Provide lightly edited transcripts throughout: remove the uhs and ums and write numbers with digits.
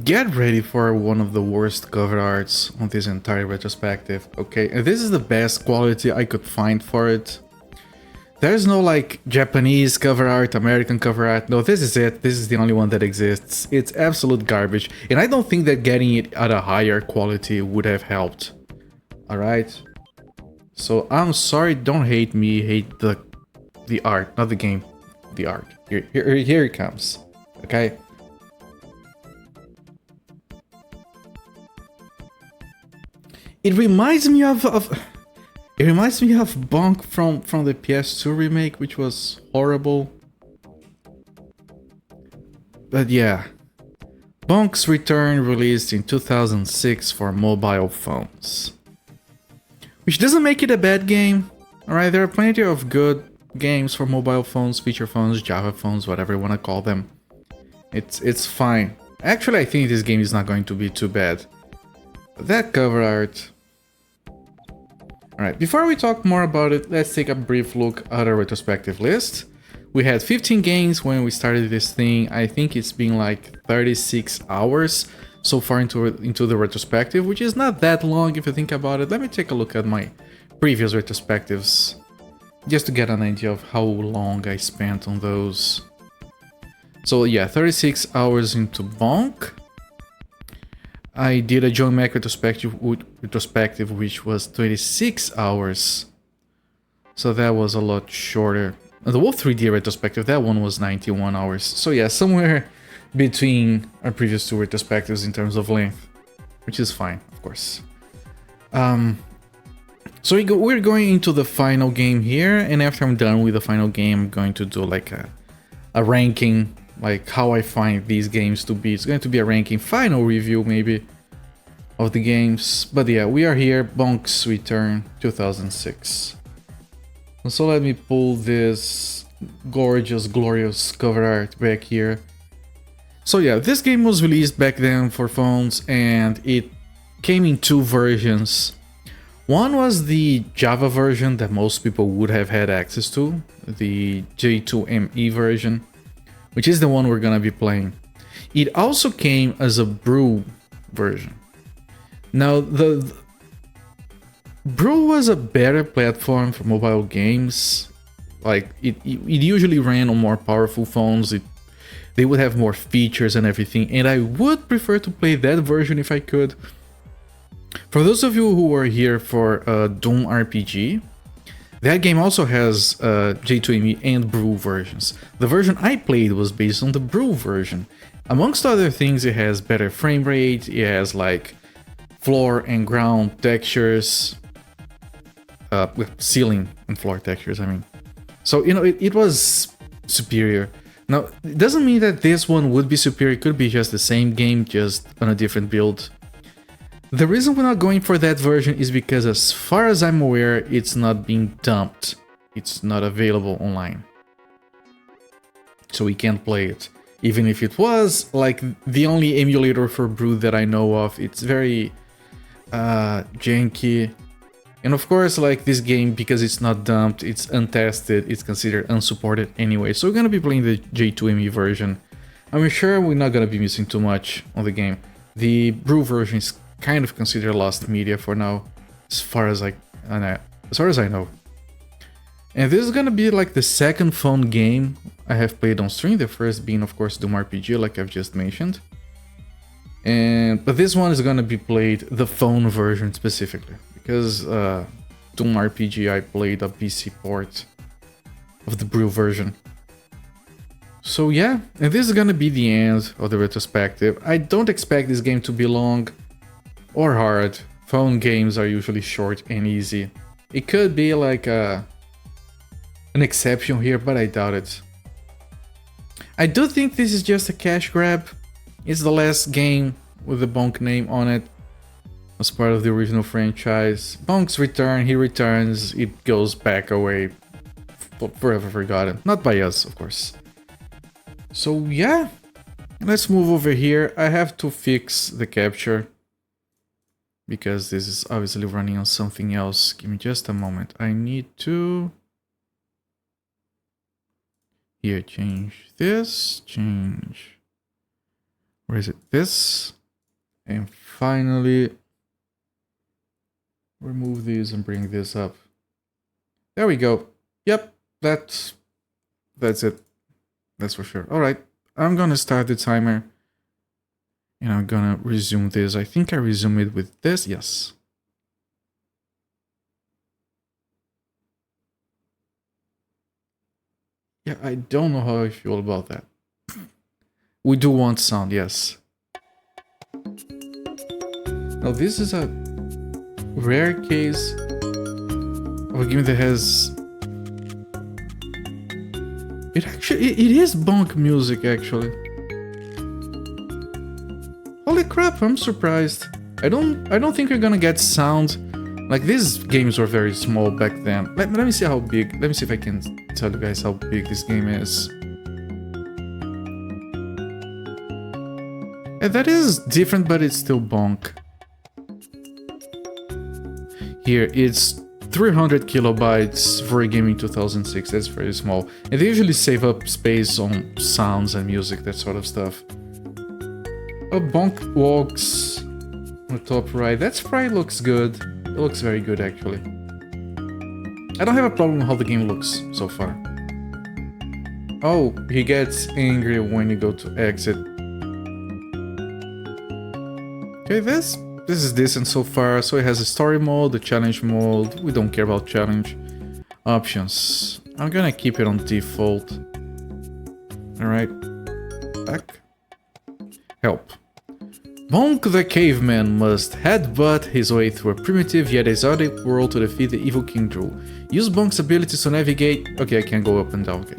Get ready for one of the worst cover arts on this entire retrospective, okay? And this is the best quality I could find for it. There's no like Japanese cover art, American cover art. No, this is it. This is the only one that exists. It's absolute garbage. And I don't think that getting it at a higher quality would have helped. Alright? So I'm sorry, don't hate me, hate the art, not the game. The art. Here it comes. Okay? It reminds me of Bonk from the PS2 remake, which was horrible. But yeah, Bonk's Return released in 2006 for mobile phones, which doesn't make it a bad game. Alright, there are plenty of good games for mobile phones, feature phones, Java phones, whatever you want to call them. It's fine. Actually, I think this game is not going to be too bad. But that cover art. Alright, before we talk more about it, let's take a brief look at our retrospective list. We had 15 games when we started this thing. I think it's been like 36 hours so far into the retrospective, which is not that long if you think about it. Let me take a look at my previous retrospectives, just to get an idea of how long I spent on those. So yeah, 36 hours into Bonk. I did a John Mac retrospective, which was 26 hours. So that was a lot shorter. And the Wolf 3D retrospective, that one was 91 hours. So yeah, somewhere between our previous two retrospectives in terms of length, which is fine, of course. So we're going into the final game here, and after I'm done with the final game, I'm going to do like a ranking, like how I find these games to be. It's going to be a ranking, final review maybe of the games. But yeah, we are here, Bonk's Return 2006. And so let me pull this gorgeous, glorious cover art back here. So yeah, this game was released back then for phones, and it came in two versions. One was the Java version that most people would have had access to, the J2ME version, which is the one we're gonna be playing. It also came as a Brew version. Now, the Brew was a better platform for mobile games. Like, it usually ran on more powerful phones, they would have more features and everything, and I would prefer to play that version if I could. For those of you who are here for Doom RPG, that game also has J2ME and Brew versions. The version I played was based on the Brew version. Amongst other things, it has better frame rate, it has like floor and ground textures, ceiling and floor textures, I mean. So, you know, it was superior. Now, it doesn't mean that this one would be superior, it could be just the same game, just on a different build. The reason we're not going for that version is because, as far as I'm aware, it's not being dumped. It's not available online. So we can't play it. Even if it was, like, the only emulator for Brew that I know of, it's very janky. And of course, like, this game, because it's not dumped, it's untested, it's considered unsupported anyway. So we're gonna be playing the J2ME version. I'm sure we're not gonna be missing too much on the game. The Brew version is kind of considered lost media for now, as far as I know. And this is gonna be like the second phone game I have played on stream, the first being of course Doom RPG, like I've just mentioned. But this one is gonna be played the phone version specifically, because Doom RPG I played a PC port of the Brew version. So yeah, and this is gonna be the end of the retrospective. I don't expect this game to be long or hard. Phone games are usually short and easy. It could be like an exception here, but I doubt it. I do think this is just a cash grab. It's the last game with the Bonk name on it as part of the original franchise. Bonk's Return, he returns, it goes back away, forever forgotten. Not by us, of course. So yeah, let's move over here. I have to fix the capture, because this is obviously running on something else. Give me just a moment. I need to... Here, change this, change Where is it? This. And finally, remove these and bring this up. There we go. Yep, that's it. That's for sure. All right, I'm gonna start the timer. And I'm gonna resume this. I think I resume it with this. Yes. Yeah, I don't know how I feel about that. We do want sound, yes. Now this is a rare case of a game that has... It is Bonk music, actually. Holy crap, I'm surprised. I don't think you're gonna get sound. Like, these games were very small back then. Let me see how big. Let me see if I can tell you guys how big this game is. And that is different, but it's still Bonk. Here, it's 300 kilobytes for a game in 2006. That's very small. And they usually save up space on sounds and music, that sort of stuff. A Bonk walks on the top right. That sprite looks good. It looks very good, actually. I don't have a problem with how the game looks so far. Oh, he gets angry when you go to exit. Okay, this is decent so far. So it has a story mode, a challenge mode. We don't care about challenge. Options. I'm gonna keep it on default. Alright. Back. Help. Bonk the caveman must headbutt his way through a primitive yet exotic world to defeat the evil King Drool. Use Bonk's abilities to navigate... Okay, I can't go up and down, okay.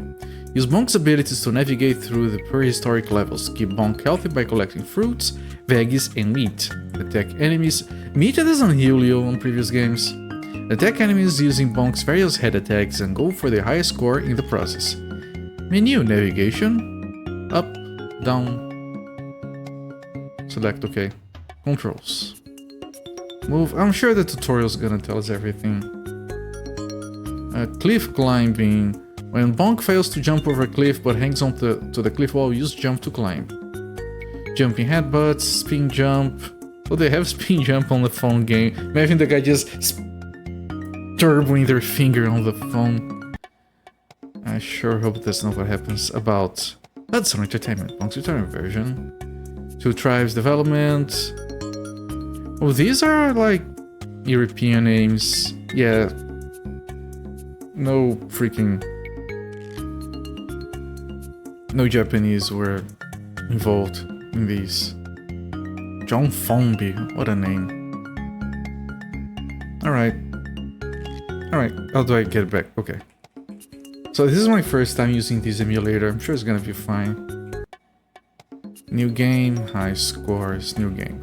Use Bonk's abilities to navigate through the prehistoric levels. Keep Bonk healthy by collecting fruits, veggies, and meat. Attack enemies... Meat doesn't heal you on previous games. Attack enemies using Bonk's various head attacks and go for the highest score in the process. Menu navigation... Up, down... Select OK. Controls. Move. I'm sure the tutorial's gonna tell us everything. Cliff climbing. When Bonk fails to jump over a cliff but hangs on to the cliff wall, use jump to climb. Jumping headbutts, spin jump. Oh, they have spin jump on the phone game. Imagine the guy just turboing their finger on the phone. I sure hope that's not what happens. About Hudson Entertainment, Bonk's return version. Two Tribes Development. Oh, these are like European names. Yeah. No freaking... No Japanese were involved in these. John Fombi, what a name. Alright. Alright, how do I get it back? Okay. So this is my first time using this emulator. I'm sure it's gonna be fine. New game, high scores, new game.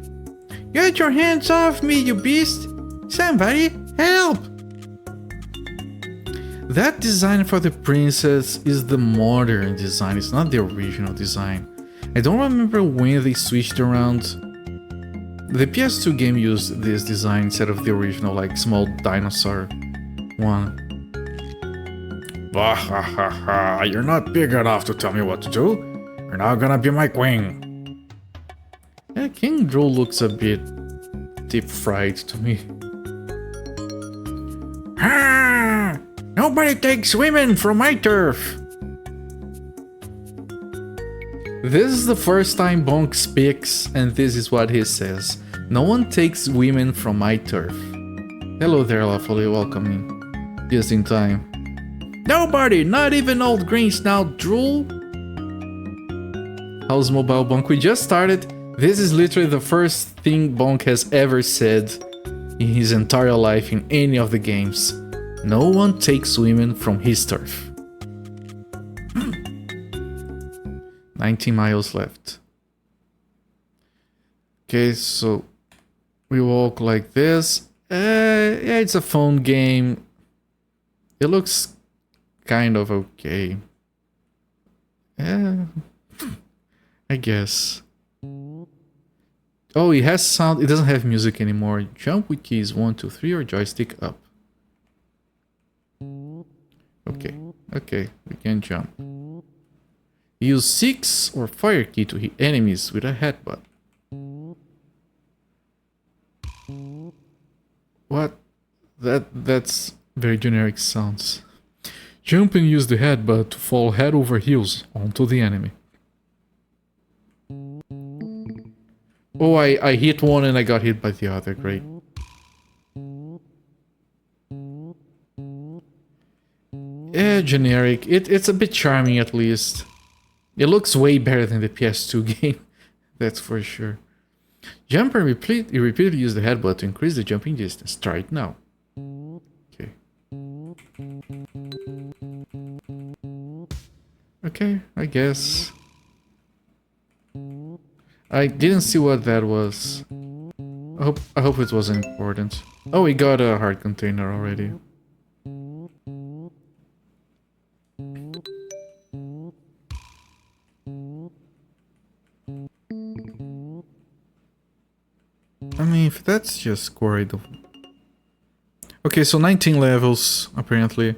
Get your hands off me, you beast! Somebody help! That design for the princess is the modern design, it's not the original design. I don't remember when they switched around. The PS2 game used this design instead of the original, like, small dinosaur one. Bahahaha, you're not big enough to tell me what to do. You're not gonna be my queen. Yeah, King Drool looks a bit deep fried to me. Ah! Nobody takes women from my turf! This is the first time Bonk speaks, and this is what he says. No one takes women from my turf. Hello there, Lawfully, welcome in. Just in time. Nobody, not even old green snout Drool. How's mobile, Bonk? We just started. This is literally the first thing Bonk has ever said in his entire life in any of the games. No one takes women from his turf. 19 miles left. Okay, so we walk like this. Yeah, it's a phone game. It looks kind of okay. Yeah, I guess. Oh, it has sound. It doesn't have music anymore. Jump with keys 1, 2, 3 or joystick up. Okay, okay, we can jump. Use 6 or fire key to hit enemies with a headbutt. What? That's very generic sounds. Jump and use the headbutt to fall head over heels onto the enemy. Oh, I hit one and I got hit by the other. Great. Yeah, generic. It's a bit charming at least. It looks way better than the PS2 game. That's for sure. Jump and repeatedly use the headbutt to increase the jumping distance. Try it now. Okay. Okay, I guess. I didn't see what that was. I hope it wasn't important. Oh, we got a heart container already. I mean, if that's just quarry. Okay, so 19 levels, apparently.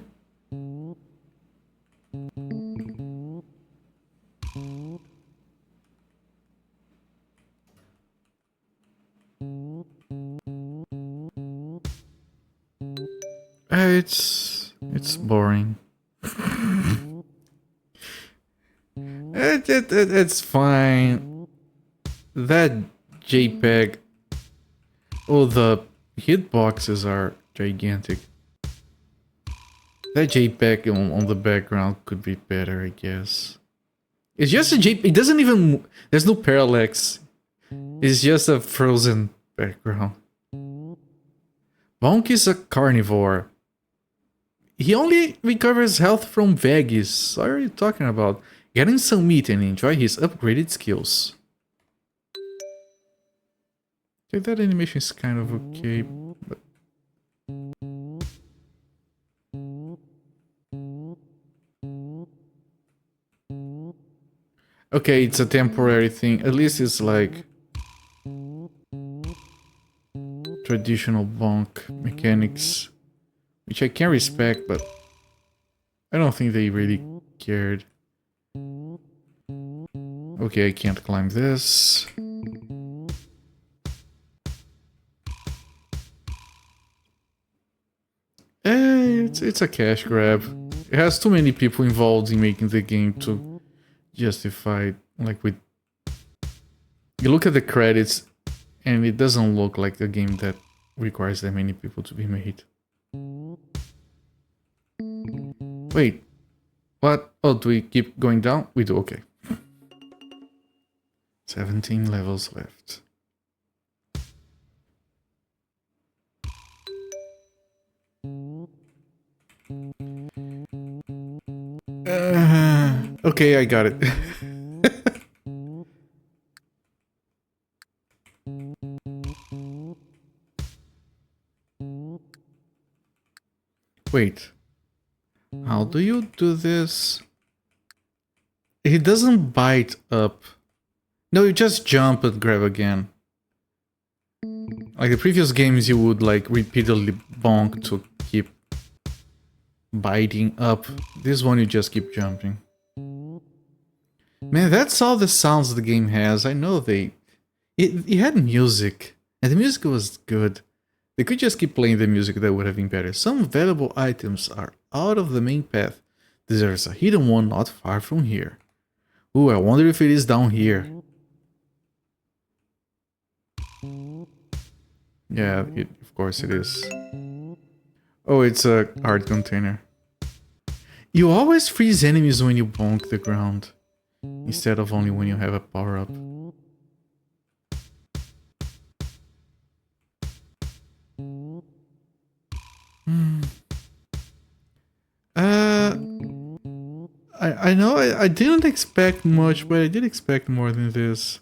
It's boring. It's fine. That JPEG. Oh, the hitboxes are gigantic. That JPEG on the background could be better, I guess. It's just a JPEG. It doesn't even. There's no parallax. It's just a frozen background. Bonk is a carnivore. He only recovers health from veggies. What are you talking about? Get him some meat and enjoy his upgraded skills. Okay, that animation is kind of okay, but... Okay, it's a temporary thing. At least it's like... traditional bonk mechanics. Which I can respect, but... I don't think they really cared. Okay, I can't climb this. It's a cash grab. It has too many people involved in making the game to justify, like with... You look at the credits and it doesn't look like a game that requires that many people to be made. Wait, what? Oh, do we keep going down? We do, okay. 17 levels left. Okay, I got it. Wait. How do you do this? He doesn't bite up. No, you just jump and grab again. Like the previous games, you would like repeatedly bonk to keep biting up. This one, you just keep jumping. Man, that's all the sounds the game has. I know it had music, and the music was good. They could just keep playing the music, that would have been better. Some valuable items are out of the main path. There's a hidden one not far from here. Ooh, I wonder if it is down here. Yeah, of course it is. Oh, it's a heart container. You always freeze enemies when you bonk the ground, instead of only when you have a power-up. I know I didn't expect much, but I did expect more than this.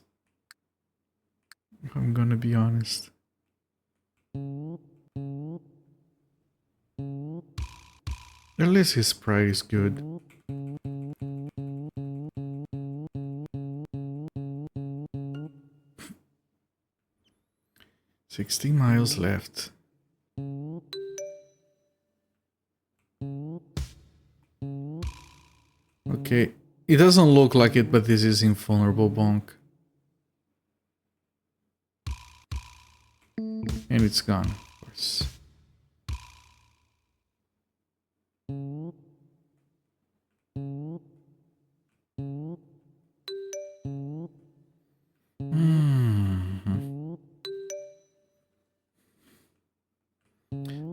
If I'm gonna be honest. At least his sprite is good. $60 miles left. Okay, It doesn't look like it, but this is invulnerable bonk. And it's gone, of course.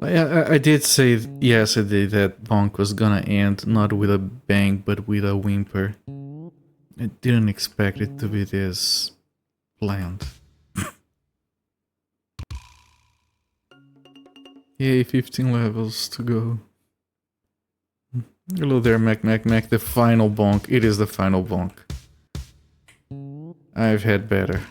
I did say yesterday that Bonk was gonna end not with a bang but with a whimper. I didn't expect it to be this bland. Yay, 15 levels to go. Hello there, Mac, the final Bonk. It is the final Bonk. I've had better.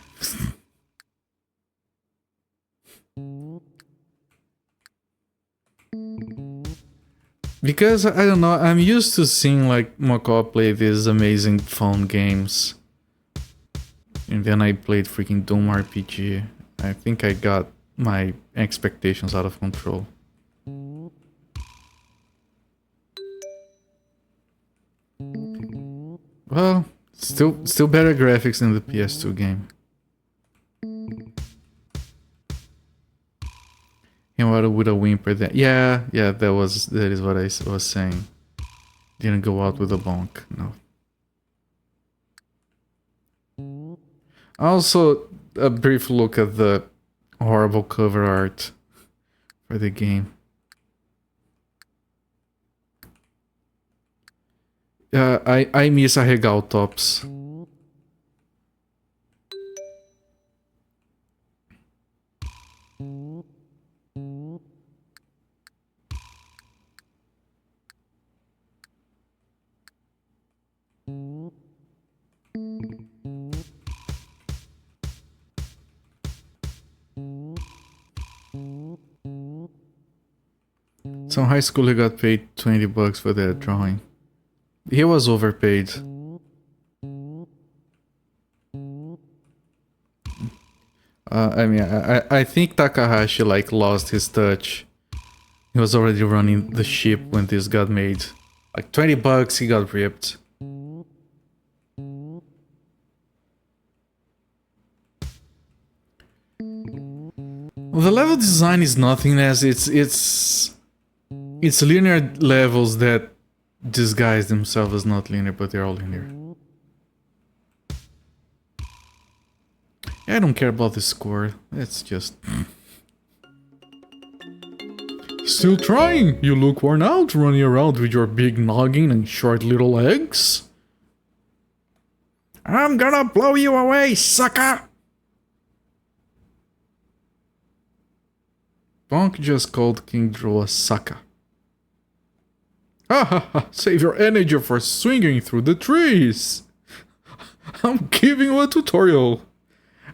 Because, I don't know, I'm used to seeing like Macaw play these amazing phone games. And then I played freaking Doom RPG. I think I got my expectations out of control. Well, still better graphics than the PS2 game. And what would a whimper then? Yeah, that is what I was saying. Didn't go out with a bonk, no. Also, a brief look at the horrible cover art for the game. I miss Arregal Tops. Some high schooler got paid $20 for that drawing. He was overpaid. I mean, I think Takahashi like lost his touch. He was already running the ship when this got made. Like $20, he got ripped. Well, the level design is nothing as it's linear levels that disguise themselves as not linear, but they're all linear. I don't care about the score. It's just... Still trying? You look worn out running around with your big noggin and short little legs. I'm gonna blow you away, sucker! Bonk just called King Drew a sucker. Ha ha ha! Save your energy for swinging through the trees! I'm giving you a tutorial.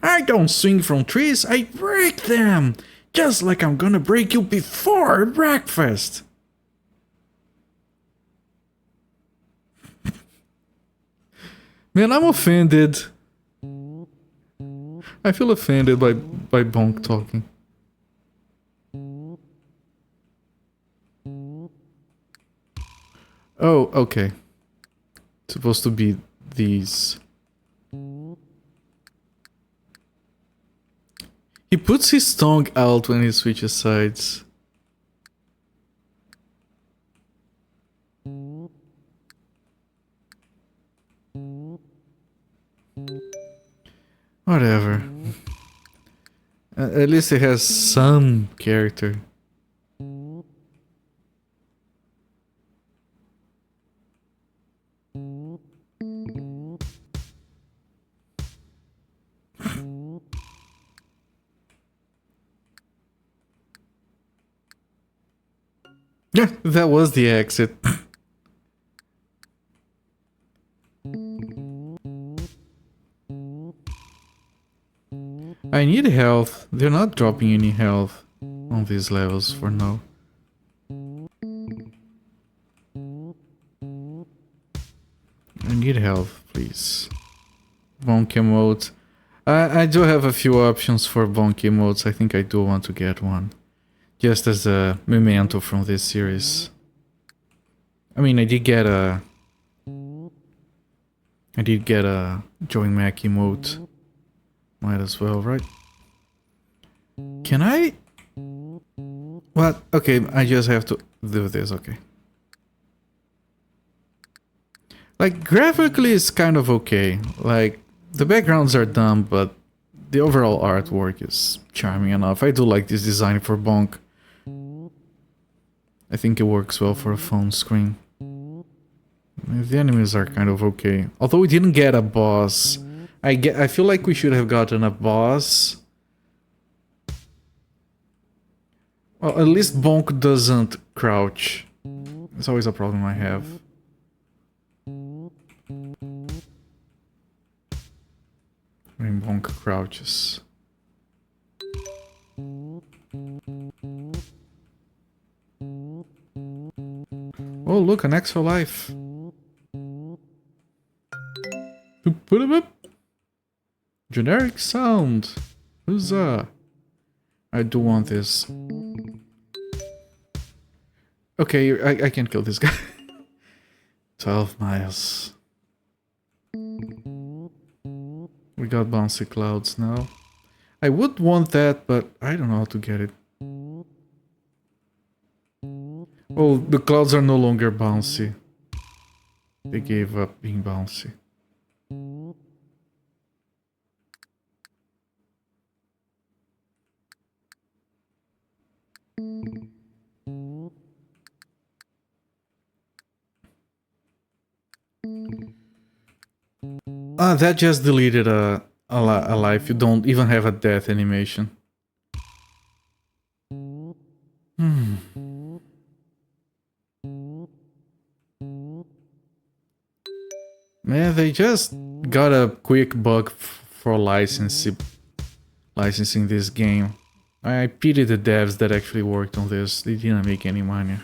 I don't swing from trees, I break them! Just like I'm gonna break you before breakfast! Man, I'm offended. I feel offended by Bonk talking. Oh, okay. It's supposed to be these. He puts his tongue out when he switches sides. Whatever. At least it has some character. Yeah, that was the exit. I need health. They're not dropping any health on these levels for now. I need health, please. Bonk emote. I do have a few options for bonk emotes. I think I do want to get one. Just as a memento from this series. I mean, I did get a I did get a Joey Mac emote. Might as well, right? Can I? What? Okay, I just have to do this, okay. Like, graphically it's kind of okay. Like, the backgrounds are dumb, but the overall artwork is charming enough. I do like this design for Bonk. I think it works well for a phone screen. The enemies are kind of okay. Although we didn't get a boss. I feel like we should have gotten a boss. Well, at least Bonk doesn't crouch. It's always a problem I have. When Bonk crouches. Oh, look, an extra life. Generic sound. Huzzah. I do want this. Okay, I can't kill this guy. 12 miles. We got bouncy clouds now. I would want that, but I don't know how to get it. Oh, the clouds are no longer bouncy. They gave up being bouncy. Ah, that just deleted a life. You don't even have a death animation. Man, they just got a quick bug for licensing this game. I pity the devs that actually worked on this. They didn't make any money.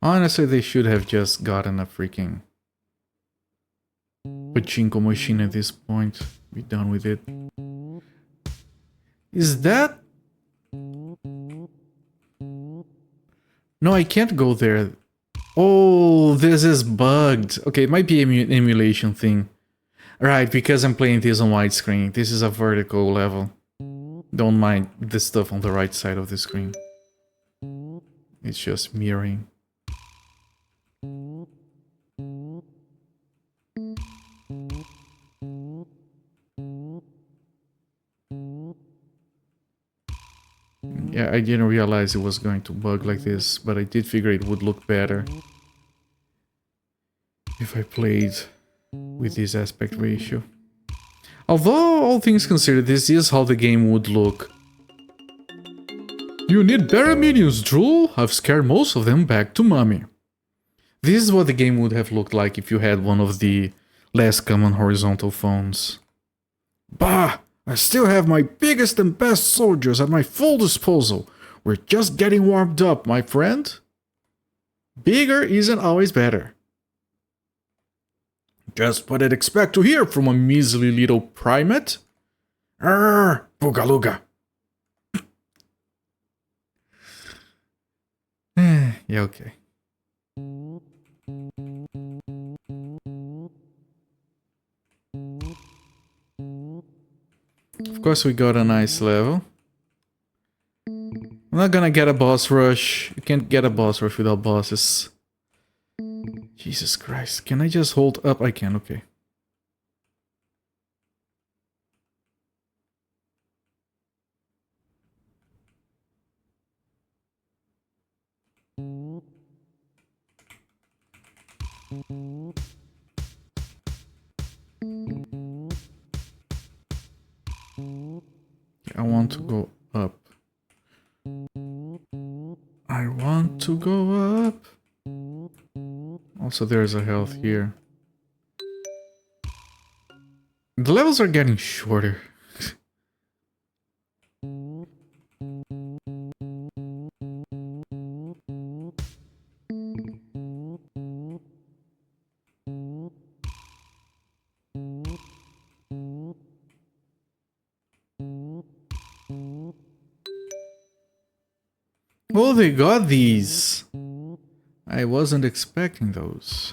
Honestly, they should have just gotten a freaking pachinko machine at this point. Be done with it. Is that... No, I can't go there. Oh, this is bugged. Okay, it might be an emulation thing. Right, because I'm playing this on widescreen. This is a vertical level. Don't mind the stuff on the right side of the screen. It's just mirroring. Yeah, I didn't realize it was going to bug like this, but I did figure it would look better if I played with this aspect ratio. Although, all things considered, this is how the game would look. You need better minions, Drool. I've scared most of them back to mommy. This is what the game would have looked like if you had one of the less common horizontal phones. Bah! I still have my biggest and best soldiers at my full disposal. We're just getting warmed up, my friend. Bigger isn't always better. Just what I'd expect to hear from a measly little primate. Arr, boogalooga. Yeah, okay. Of course we got a nice level. I'm not gonna get a boss rush. You can't get a boss rush without bosses. Jesus Christ, can I just hold up? I can, okay. I want to go up. I want to go up. Also, there's a health here. The levels are getting shorter. Oh, they got these. I wasn't expecting those.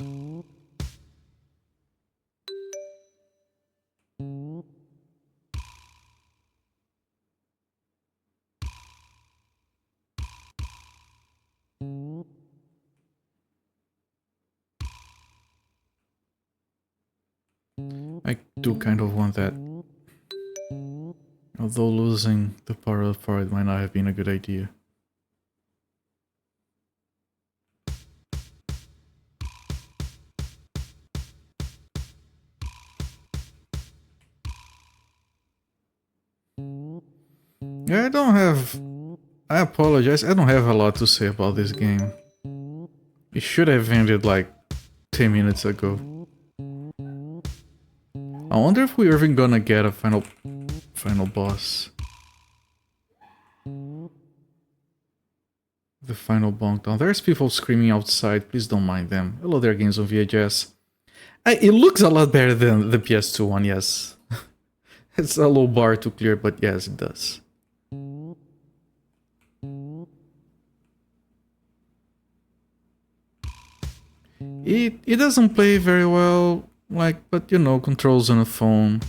I do kind of want that. Although losing the power of pride might not have been a good idea. Yeah, I apologize, I don't have a lot to say about this game. It should have ended like 10 minutes ago. I wonder if we're even gonna get a final boss. The final bonk down. There's people screaming outside, please don't mind them. Hello there, games on VHS. It looks a lot better than the PS2 one, yes. It's a low bar to clear, but yes, it does. It doesn't play very well, like, but you know, controls on a phone.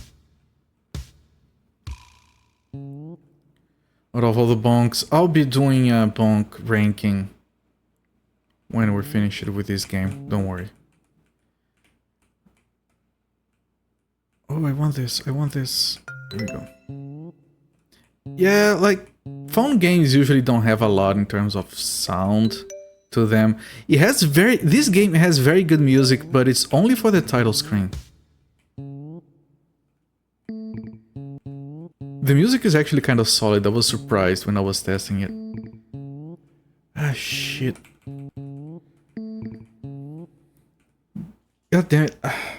Out of all the bonks, I'll be doing a bonk ranking when we're finished with this game, don't worry. Oh, I want this, There we go. Yeah, like, phone games usually don't have a lot in terms of sound to them. This game has very good music, but it's only for the title screen. The music is actually kind of solid. I was surprised when I was testing it. Ah, shit. God damn it.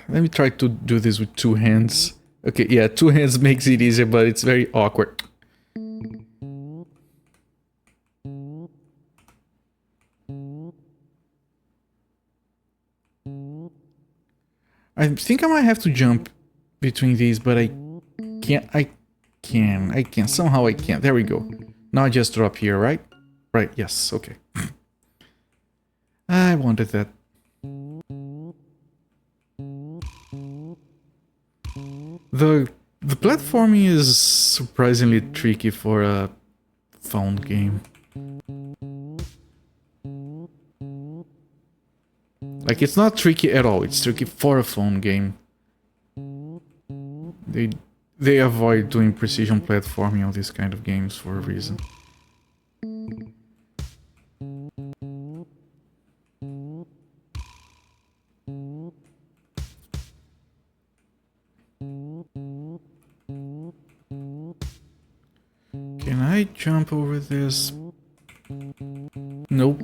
Let me try to do this with 2 hands. Okay, yeah, 2 hands makes it easier, but it's very awkward. I think I might have to jump between these, but I can't. Somehow I can't. There we go. Now I just drop here, right? Right, yes, okay. I wanted that. The platforming is surprisingly tricky for a phone game. Like, it's not tricky at all, it's tricky for a phone game. They avoid doing precision platforming on these kind of games for a reason. Can I jump over this? Nope.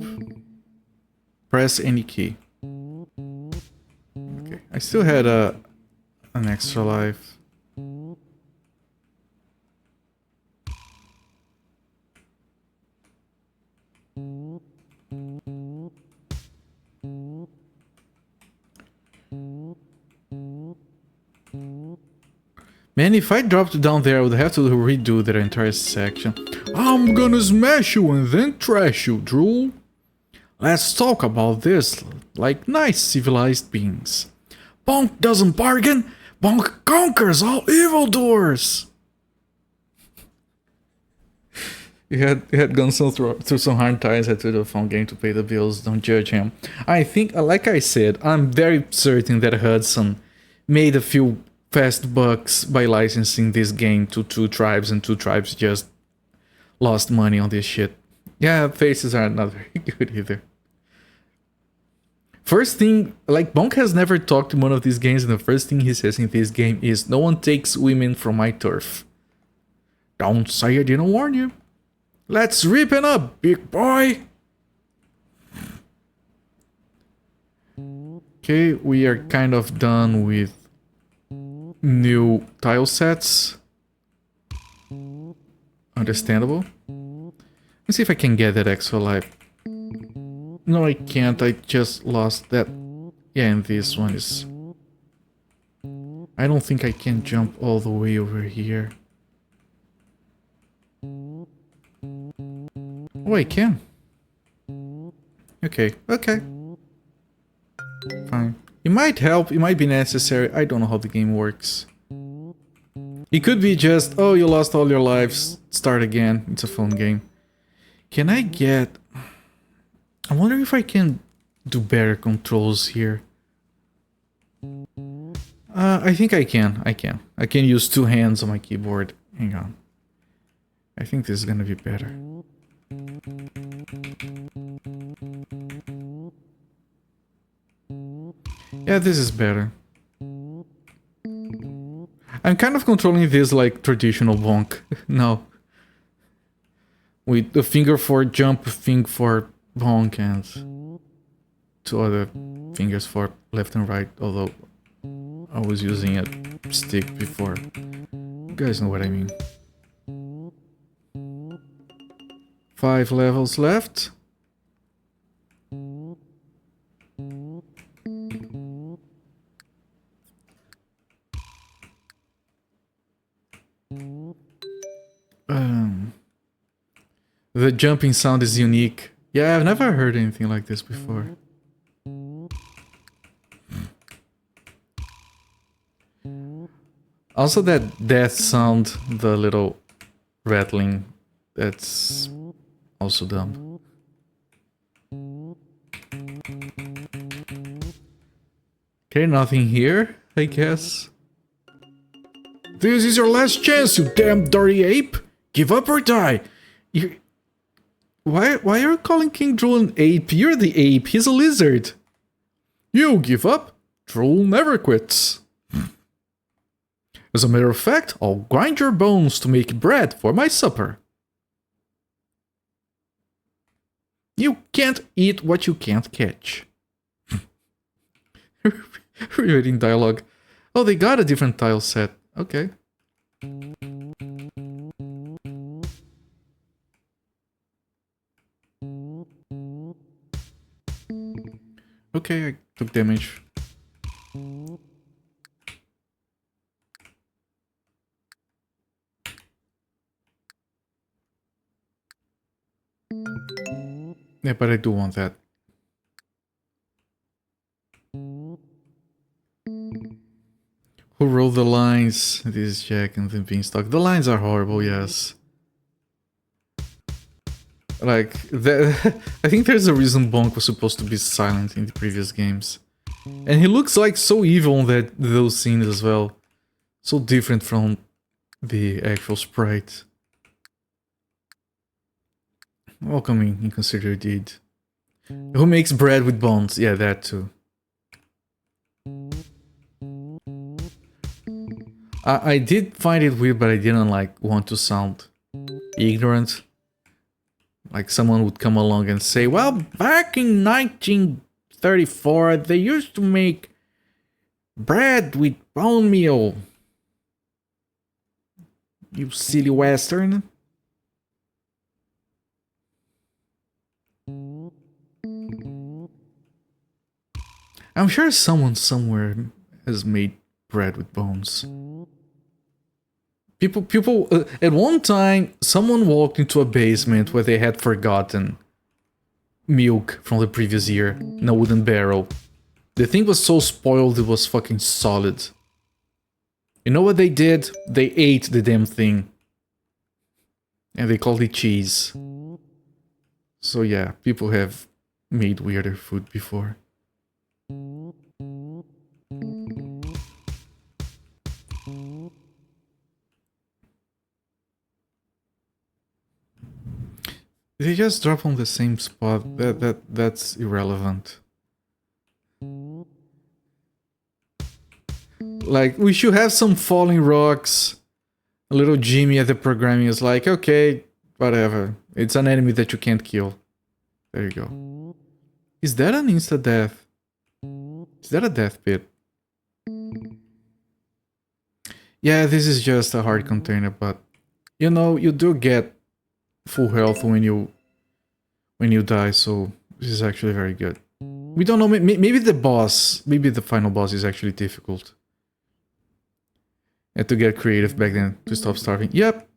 Press any key. Okay, I still had an extra life. Man, if I dropped down there, I would have to redo that entire section. I'm gonna smash you and then trash you, drool. Let's talk about this like nice civilized beings. Bonk doesn't bargain, Bonk conquers all evildoers. He had gone through some hard times, had to do a phone game to pay the bills, don't judge him. I think, like I said, I'm very certain that Hudson made a few fast bucks by licensing this game to 2 tribes, and 2 tribes just lost money on this shit. Yeah, faces are not very good either. First thing, like, Bonk has never talked in one of these games, and the first thing he says in this game is, "No one takes women from my turf." Don't say I didn't warn you. Let's rip it up, big boy! Okay, we are kind of done with new tile sets. Understandable. Let's see if I can get that extra life. No, I can't. I just lost that. Yeah, and this one is... I don't think I can jump all the way over here. Oh, I can. Okay, okay. Fine. It might help, it might be necessary. I don't know how the game works. It could be just, oh, you lost all your lives, start again. It's a phone game. Can I get... I'm wondering if I can do better controls here. I think I can. I can use 2 hands on my keyboard. Hang on. I think this is gonna be better. Yeah, this is better. I'm kind of controlling this like traditional bonk. No. With a finger for jump, a finger for bonk, and 2 other fingers for left and right, although I was using a stick before. You guys know what I mean. 5 levels left. The jumping sound is unique. Yeah, I've never heard anything like this before. Also that death sound, the little rattling, that's also dumb. Okay, nothing here, I guess. This is your last chance, you damn dirty ape! Give up or die! Why are you calling King Drool an ape? You're the ape, he's a lizard! You give up? Drool never quits. As a matter of fact, I'll grind your bones to make bread for my supper. You can't eat what you can't catch. Reading dialogue. Oh, they got a different tile set. Okay. Okay, I took damage. Yeah, but I do want that. Who wrote the lines? This is Jack and the Beanstalk. The lines are horrible, yes. Like, I think there's a reason Bonk was supposed to be silent in the previous games. And he looks like so evil in those scenes as well. So different from the actual sprite. Welcoming, inconsiderate deed. Who makes bread with bones? Yeah, that too. I did find it weird, but I didn't like want to sound ignorant. Like someone would come along and say, well, back in 1934, they used to make bread with bone meal. You silly Western. I'm sure someone somewhere has made bread with bones. People, at one time, someone walked into a basement where they had forgotten milk from the previous year in a wooden barrel. The thing was so spoiled it was fucking solid. You know what they did? They ate the damn thing. And they called it cheese. So yeah, people have made weirder food before. They just drop on the same spot. That's irrelevant. Like, we should have some falling rocks. A little Jimmy at the programming is like, okay, whatever. It's an enemy that you can't kill. There you go. Is that an insta-death? Is that a death pit? Yeah, this is just a hard container, but... You know, you do get full health when you die, so this is actually very good. We don't know, maybe the boss, maybe the final boss is actually difficult. And to get creative back then, to stop starving. Yep,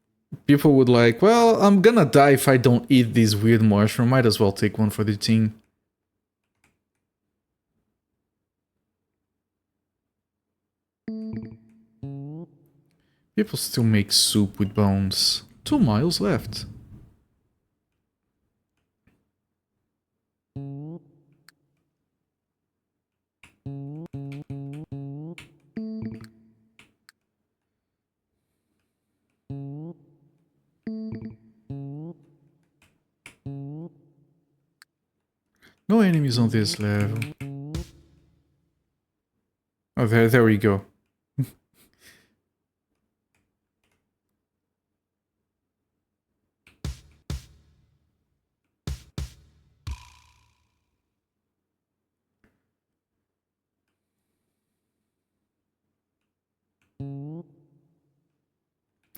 people would like, well, I'm gonna die if I don't eat this weird mushroom, might as well take one for the team. People still make soup with bones. 2 miles left. No enemies on this level. Oh, there we go.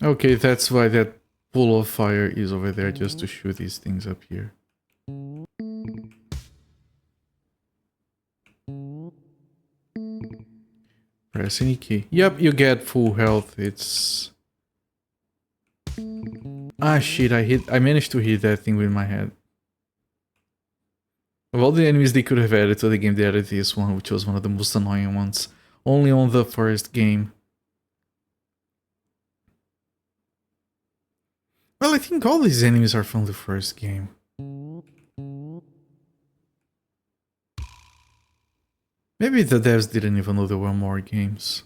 Okay, that's why that pool of fire is over there, just to shoot these things up here. Press any key. Yep, you get full health. It's... Ah, shit, I managed to hit that thing with my head. Of all the enemies they could have added to the game, they added this one, which was one of the most annoying ones. Only on the first game. Well, I think all these enemies are from the first game. Maybe the devs didn't even know there were more games.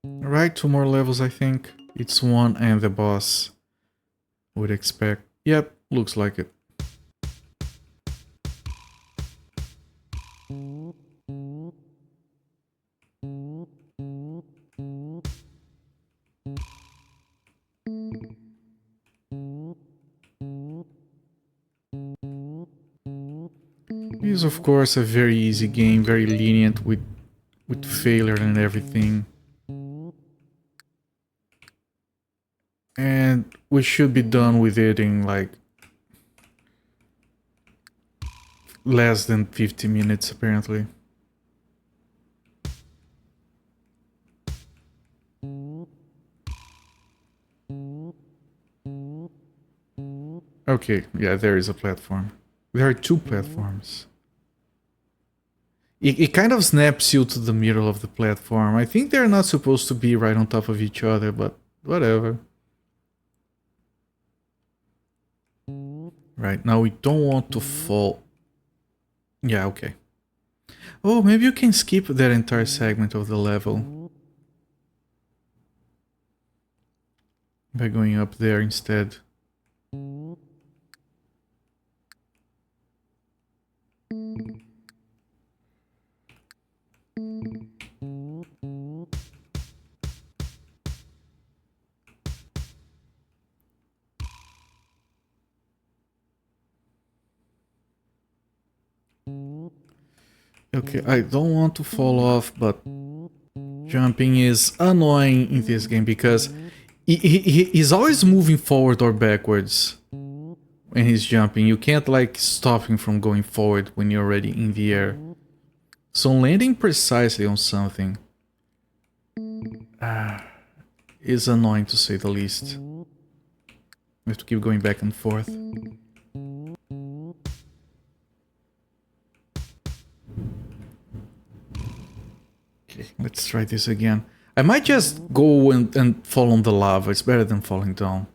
Alright, 2 more levels I think. It's one and the boss would expect. Yep, looks like it. It is of course a very easy game, very lenient with failure and everything. And we should be done with it in like less than 50 minutes apparently. Okay, yeah, there is a platform. There are 2 platforms. It kind of snaps you to the middle of the platform. I think they're not supposed to be right on top of each other, but whatever. Right, now we don't want to fall. Yeah, okay. Oh, maybe you can skip that entire segment of the level by going up there instead. Okay, I don't want to fall off, but jumping is annoying in this game because he's always moving forward or backwards when he's jumping. You can't like stop him from going forward when you're already in the air. So landing precisely on something is annoying to say the least. We have to keep going back and forth. Okay, let's try this again. I might just go and fall on the lava. It's better than falling down.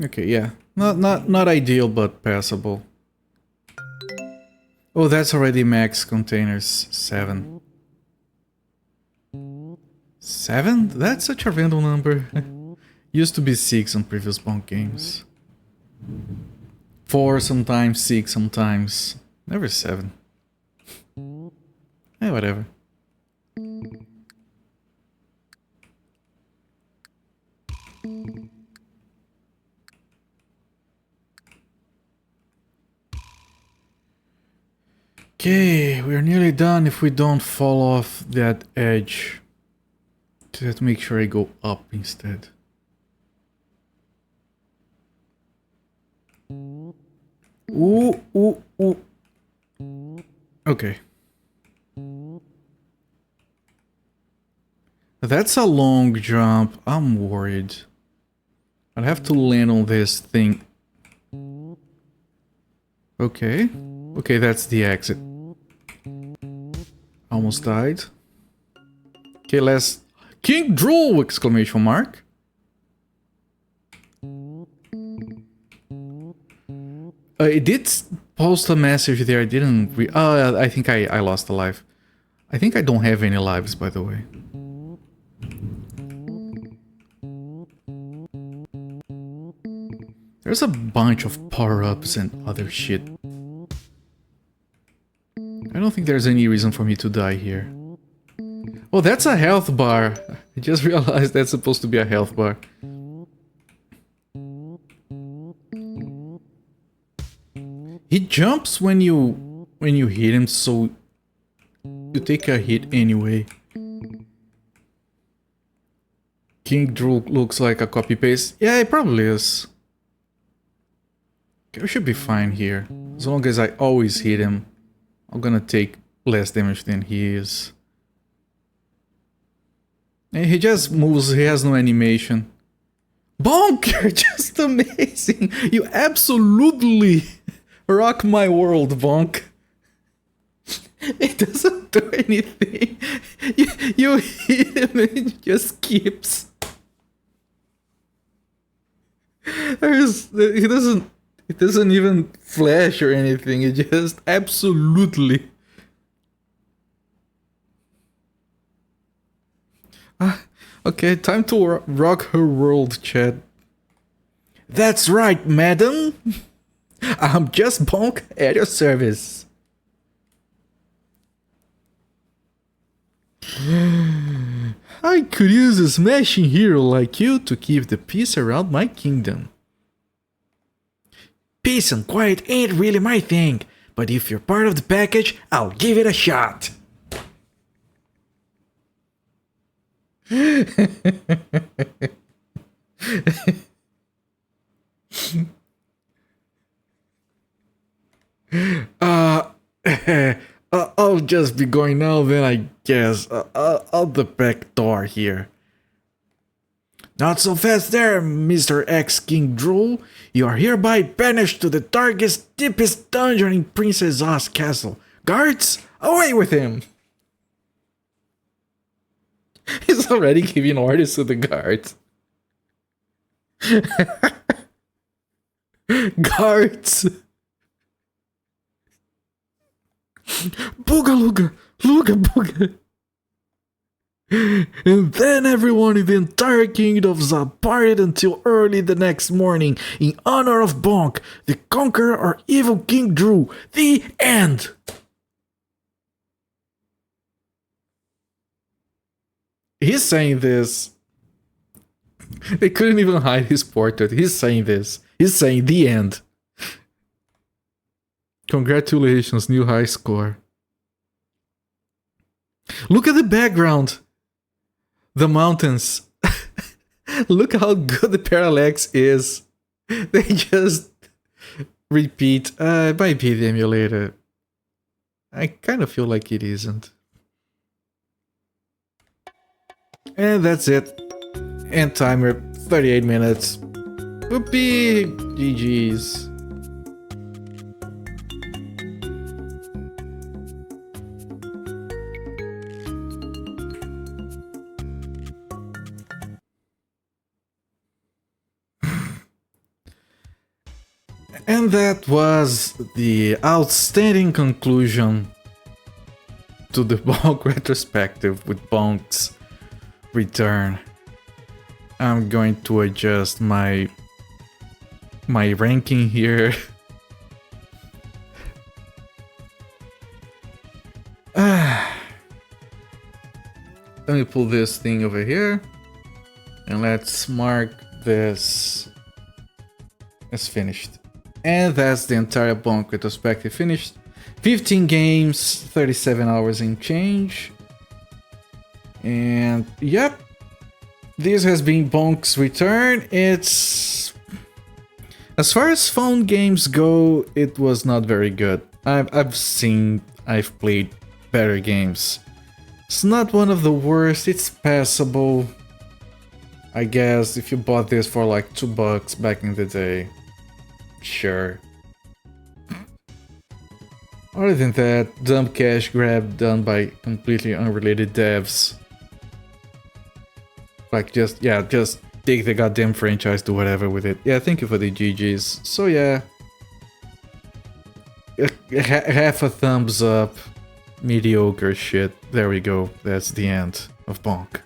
Okay, yeah. Not ideal, but passable. Oh, that's already max containers. 7. 7? That's such a random number. Used to be 6 on previous Bonk games. 4 sometimes, 6 sometimes. Never 7. Eh, whatever. Okay, we're nearly done if we don't fall off that edge. Just have to make sure I go up instead. Ooh, ooh, ooh. Okay. That's a long jump. I'm worried. I'll have to land on this thing. Okay. Okay, that's the exit. Almost died. Okay, let's... King Drool! Exclamation mark. It did post a message there. I didn't... I think I lost a life. I think I don't have any lives, by the way. There's a bunch of power-ups and other shit. I don't think there's any reason for me to die here. Oh, that's a health bar. I just realized that's supposed to be a health bar. He jumps when you hit him, so you take a hit anyway. King Drool looks like a copy-paste. Yeah, it probably is. Okay, we should be fine here. As long as I always hit him, I'm gonna take less damage than he is. And he just moves, he has no animation. Bonk, you're just amazing! You absolutely rock my world, Bonk. It doesn't do anything. You hit him and it just keeps. It doesn't even flash or anything. It just absolutely. Okay, time to rock her world, chat. That's right, madam. I'm just Bonk at your service. I could use a smashing hero like you to keep the peace around my kingdom. Peace and quiet ain't really my thing, but if you're part of the package, I'll give it a shot. I'll just be going now, then I guess. Out the back door here. Not so fast there, Mr. X-King Drool. You are hereby banished to the darkest, deepest dungeon in Princess Oz Castle. Guards, away with him! He's already giving orders to the guards. Guards! Booga Luga! Luga Booga! And then everyone in the entire kingdom partied until early the next morning in honor of Bonk, the conqueror or evil King Drool. The end! He's saying this. They couldn't even hide his portrait. He's saying this. He's saying the end. Congratulations, new high score. Look at the background. The mountains. Look how good the parallax is. They just repeat. It might be the emulator. I kind of feel like it isn't. And that's it. End timer, 38 minutes. Whoopee! GG's. And that was the outstanding conclusion to the Bonk retrospective with Bonk's return. I'm going to adjust my ranking here. Let me pull this thing over here and let's mark this as finished. And that's the entire Bonk retrospective finished. 15 games, 37 hours in change. And yep, this has been Bonk's return. It's... as far as phone games go, it was not very good. I've played better games. It's not one of the worst, it's passable. I guess if you bought this for like $2 back in the day. Sure. Other than that, dumb cash grab done by completely unrelated devs. Like just take the goddamn franchise, do whatever with it. Yeah, thank you for the GGs. So yeah. Half a thumbs up. Mediocre shit. There we go. That's the end of Bonk.